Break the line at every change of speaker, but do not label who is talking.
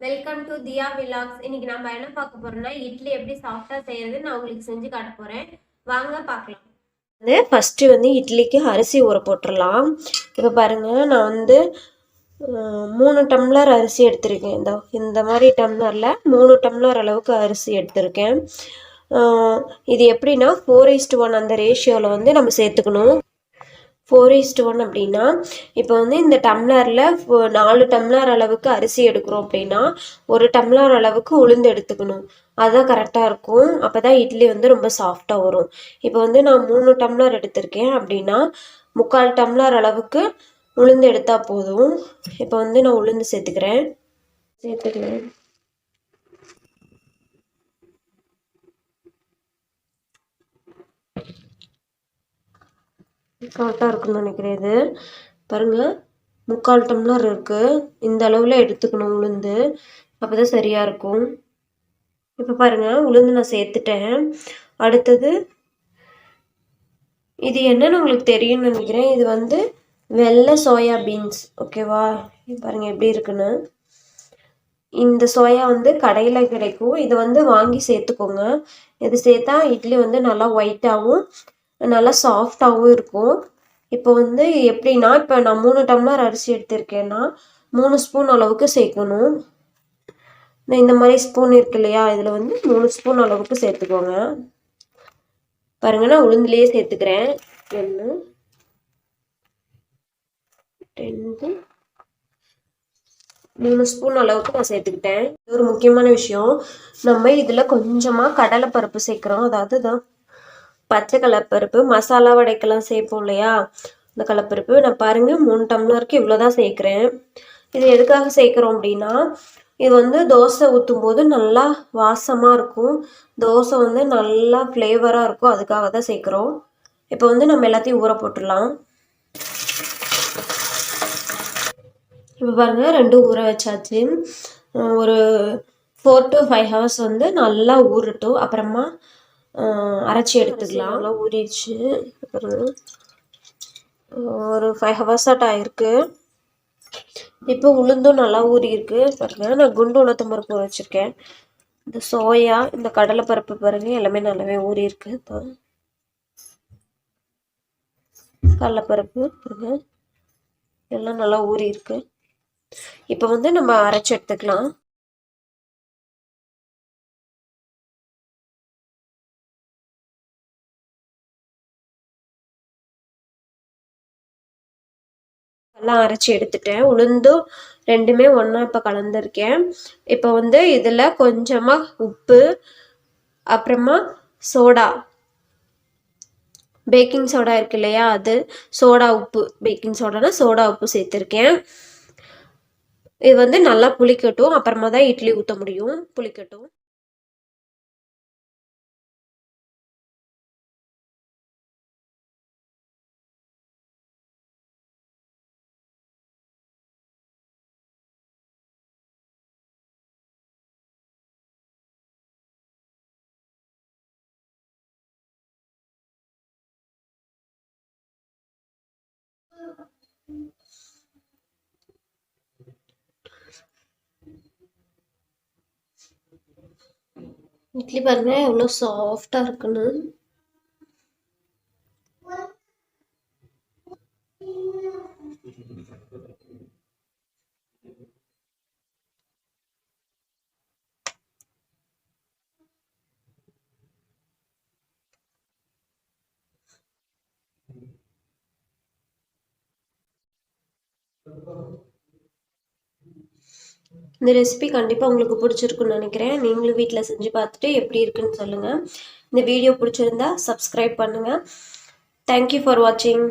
Welcome to Diya vlogs. இன்னைக்கு நம்ம என்ன பார்க்க போறோம்னா இட்லி எப்படி சாஃப்டா செய்யறது நான் உங்களுக்கு செஞ்சு காட்ட போறேன். வாங்க பார்க்கலாம். ஃபர்ஸ்ட் இட்லிக்கு அரிசி ஊற போட்டுடலாம். இப்போ பாருங்க, நான் 3 டம்ளர் அரிசி எடுத்திருக்கேன். இந்த மாதிரி டம்ளர்ல 3 டம்ளர் அளவுக்கு அரிசி எடுத்திருக்கேன். இது எப்படின்னா 4:1 அந்த ரேஷியோவில் நம்ம சேர்த்துக்கணும். 4:1 அப்படின்னா இப்போ இந்த டம்ளரில் 4 டம்ளர் அளவுக்கு அரிசி எடுக்கிறோம் அப்படின்னா 1 டம்ளர் அளவுக்கு உளுந்து எடுத்துக்கணும். அதுதான் கரெக்டாக இருக்கும். அப்போ தான் இட்லி ரொம்ப சாஃப்டாக வரும். இப்போ நான் 3 டம்ளர் எடுத்திருக்கேன் அப்படின்னா 3/4 டம்ளர் அளவுக்கு உளுந்து எடுத்தால் போதும். இப்போ நான் உளுந்து சேர்த்துக்கிறேன். கரெக்டாக இருக்குன்னு நினைக்கிறேன். இது பாருங்கள், 3/4 டம்ளர் இருக்குது. இந்த அளவில் எடுத்துக்கணும் உளுந்து, அப்போ தான் சரியாக இருக்கும். இப்போ பாருங்கள், உளுந்து நான் சேர்த்துட்டேன். அடுத்தது இது என்னன்னு உங்களுக்கு தெரியும்னு நினைக்கிறேன். இது வெள்ளை சோயா பீன்ஸ். ஓகேவா? பாருங்கள் எப்படி இருக்குன்னு. இந்த சோயா கடையில் கிடைக்கும். இது வாங்கி சேர்த்துக்கோங்க. இது சேர்த்தா இட்லி நல்லா ஒயிட்டாகவும் நல்லா சாஃப்டாகவும் இருக்கும். இப்போ எப்படின்னா, இப்போ நான் 3 டம்ளர் அரிசி எடுத்திருக்கேன்னா 3 ஸ்பூன் அளவுக்கு சேர்க்கணும். இந்த மாதிரி ஸ்பூன் இருக்கு இல்லையா, இதில் 3 ஸ்பூன் அளவுக்கு சேர்த்துக்கோங்க. பாருங்க, நான் உளுந்துலேயே சேர்த்துக்கிறேன். 1 2 3 ஸ்பூன் அளவுக்கு நான் சேர்த்துக்கிட்டேன். இது ஒரு முக்கியமான விஷயம். நம்ம இதில் கொஞ்சமாக கடலைப்பருப்பு சேர்க்குறோம். அதாவது தான் பச்சை கடலைப்பருப்பு, மசாலா வடைக்கெல்லாம் சேர்ப்போம் இல்லையா, இந்த கடலைப்பருப்பு. நான் பாருங்கள் 3 டம்ளருக்கு இவ்வளோதான் சேர்க்குறேன். இது எதுக்காக சேர்க்குறோம் அப்படின்னா, இது தோசை ஊற்றும் போது நல்லா வாசமாக இருக்கும். தோசை நல்லா ஃப்ளேவராக இருக்கும். அதுக்காக தான் சேர்க்குறோம். இப்போ நம்ம எல்லாத்தையும் ஊற போட்டுடலாம். இப்போ பாருங்கள், 2 ஊற வச்சாச்சு. ஒரு 4 to 5 ஹவர்ஸ் நல்லா ஊறட்டும். அப்புறமா அரைச்சி எடுத்துக்கலாம். நல்லா ஊறிடுச்சு. ஒரு 5 ஹவர்ஸ் ஆகிருக்கு. இப்போ உளுந்தும் நல்லா ஊறி இருக்கு. பாருங்க, நான் குண்டு உளுத்தம் பருப்பு ஊற வச்சிருக்கேன். இந்த சோயா, இந்த கடலைப்பருப்பு பாருங்க, எல்லாமே நல்லாவே ஊறி இருக்கு. கடலைப்பருப்பு பாருங்க, எல்லாம் நல்லா ஊறி இருக்கு. இப்போ நம்ம அரைச்சி எடுத்துக்கலாம். எல்லாம் அரைச்சி எடுத்துட்டேன். உளுந்தும் ரெண்டுமே ஒன்றா இப்போ கலந்துருக்கேன். இப்போ இதில் கொஞ்சமாக உப்பு, அப்புறமா சோடா, பேக்கிங் சோடா இருக்கு இல்லையா, அது சோடா உப்பு, பேக்கிங் சோடானா சோடா உப்பு சேர்த்துருக்கேன். இது நல்லா புளிக்கட்டும். அப்புறமா தான் இட்லி ஊற்ற முடியும். புளிக்கட்டும். இட்லி பாருங்க எவ்வளோ சாஃப்டா இருக்குன்னு. இந்த ரெசிபி கண்டிப்பாக உங்களுக்கு பிடிச்சிருக்குன்னு நினைக்கிறேன். நீங்களும் வீட்டில் செஞ்சு பார்த்துட்டு எப்படி இருக்குன்னு சொல்லுங்கள். இந்த வீடியோ பிடிச்சிருந்தா சப்ஸ்கிரைப் பண்ணுங்கள். தேங்க்யூ ஃபார் வாட்சிங்.